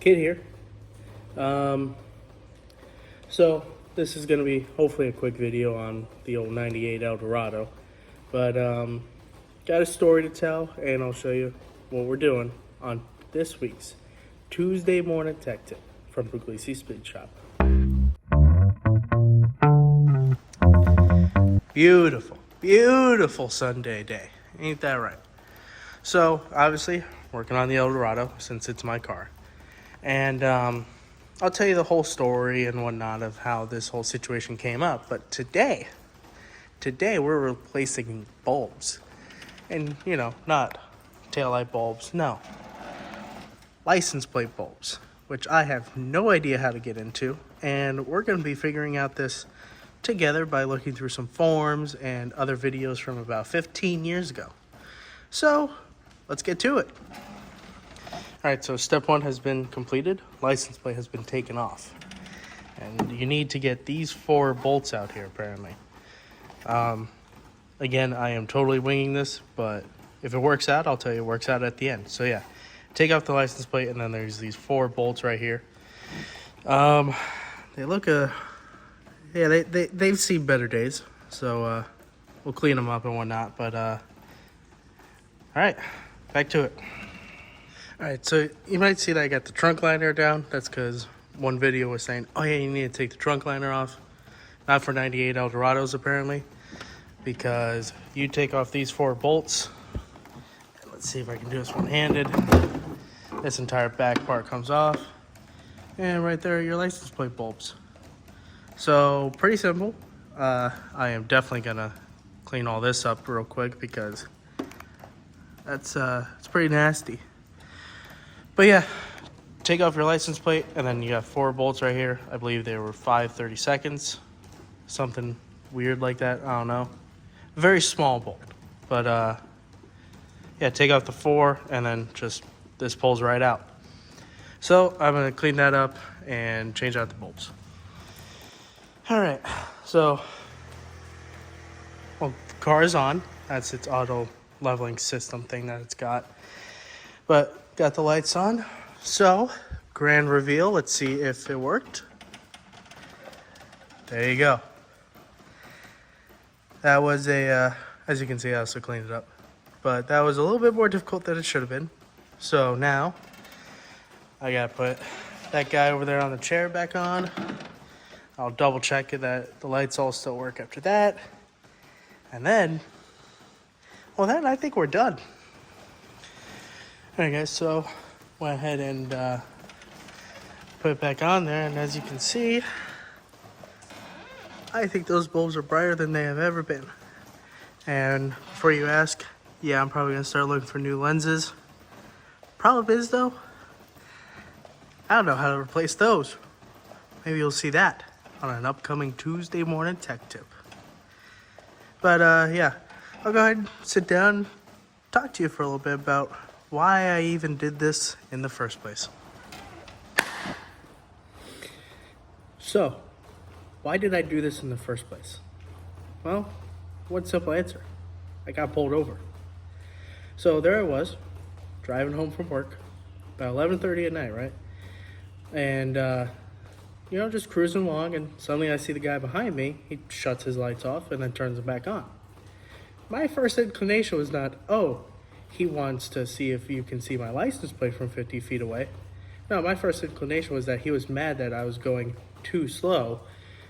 Kid here. So this is going to be hopefully a quick video on the old 98 Eldorado. But got a story to tell, and I'll show you what we're doing on this week's Tuesday morning tech tip from Pugliese Speed Shop. Beautiful, beautiful Sunday day. Ain't that right? So obviously working on the Eldorado since it's my car. And I'll tell you the whole story and whatnot of how this whole situation came up. But today we're replacing bulbs. And, you know, not taillight bulbs, no. License plate bulbs, which I have no idea how to get into. And we're going to be figuring out this together by looking through some forums and other videos from about 15 years ago. So, let's get to it. Alright, so step one has been completed. License plate has been taken off. And you need to get these 4 bolts out here, apparently. Again, I am totally winging this, but if it works out, I'll tell you it works out at the end. So yeah, take off the license plate, and then there's these 4 bolts right here. They look they've seen better days, so we'll clean them up and whatnot. But alright, back to it. Alright, so you might see that I got the trunk liner down. That's because one video was saying, oh yeah, you need to take the trunk liner off. Not for 98 Eldorados, apparently. Because you take off these 4 bolts. Let's see if I can do this one-handed. This entire back part comes off. And right there are your license plate bulbs. So, pretty simple. I am definitely going to clean all this up real quick because it's pretty nasty. But yeah, take off your license plate, and then you got 4 bolts right here. I believe they were 5/32, something weird like that. I don't know. Very small bolt, but yeah, take off the 4, and then just this pulls right out. So I'm gonna clean that up and change out the bolts. All right, so well, the car is on. That's its auto leveling system thing that it's got, but got the lights on. So, grand reveal. Let's see if it worked. There you go. That was as you can see, I also cleaned it up. But that was a little bit more difficult than it should have been. So now, I gotta put that guy over there on the chair back on. I'll double check that the lights all still work after that. And then, well then I think we're done. Alright guys, so went ahead and put it back on there, and as you can see, I think those bulbs are brighter than they have ever been. And before you ask, yeah, I'm probably gonna start looking for new lenses. Problem is though, I don't know how to replace those. Maybe you'll see that on an upcoming Tuesday morning tech tip. But yeah, I'll go ahead and sit down and talk to you for a little bit about why I even did this in the first place. So, why did I do this in the first place? Well, one simple answer. I got pulled over. So there I was, driving home from work, about 11:30 at night, right? And, you know, just cruising along, and suddenly I see the guy behind me. He shuts his lights off and then turns them back on. My first inclination was not, oh, he wants to see if you can see my license plate from 50 feet away. No, my first inclination was that he was mad that I was going too slow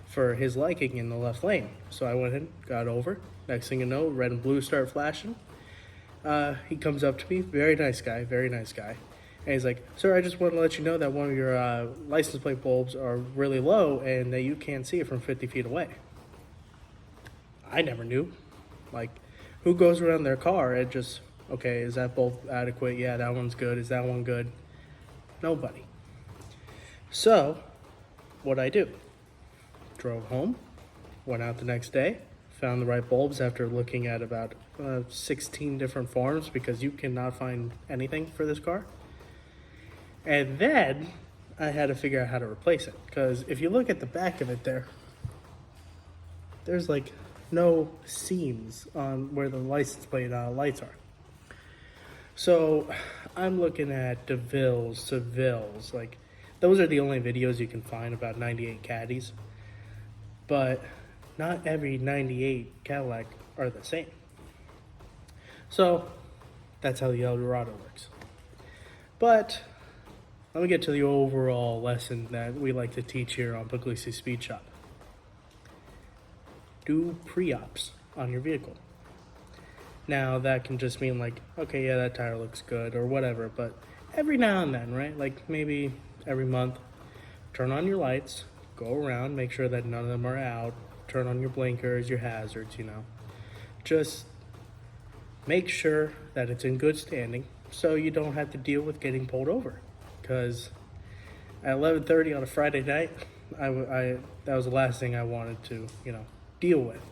for his liking in the left lane. So I went and got over. Next thing you know, red and blue start flashing. He comes up to me, very nice guy. And he's like, sir, I just want to let you know that one of your license plate bulbs are really low and that you can't see it from 50 feet away. I never knew. Like, who goes around their car and just, okay, is that bulb adequate? Yeah, that one's good. Is that one good? Nobody. So, what'd I do? Drove home, went out the next day, found the right bulbs after looking at about 16 different forums because you cannot find anything for this car. And then I had to figure out how to replace it. Because if you look at the back of it there's like no seams on where the license plate lights are. So I'm looking at DeVille's, Seville's, like those are the only videos you can find about 98 caddies. But not every 98 Cadillac are the same. So that's how the Eldorado works. But let me get to the overall lesson that we like to teach here on Pugliese Speed Shop. Do pre-ops on your vehicle. Now that can just mean like, okay, yeah, that tire looks good or whatever, but every now and then, right? Like maybe every month, turn on your lights, go around, make sure that none of them are out, turn on your blinkers, your hazards, Just make sure that it's in good standing so you don't have to deal with getting pulled over. Because at 11:30 on a Friday night, I that was the last thing I wanted to, deal with.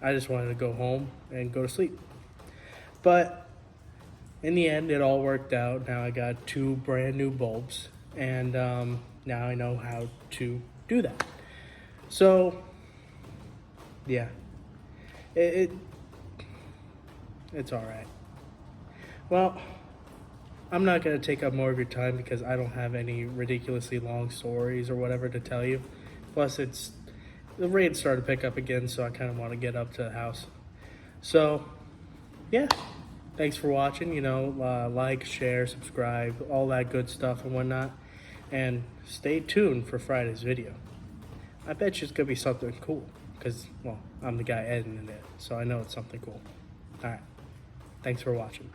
I just wanted to go home and go to sleep. But in the end, it all worked out. Now I got 2 brand new bulbs, and now I know how to do that. So, yeah, it's all right. Well, I'm not going to take up more of your time because I don't have any ridiculously long stories or whatever to tell you. Plus, the rain started to pick up again, so I kind of want to get up to the house. So, yeah, thanks for watching. Like, share, subscribe, all that good stuff and whatnot. And stay tuned for Friday's video. I bet you it's going to be something cool because, well, I'm the guy editing it, so I know it's something cool. All right, thanks for watching.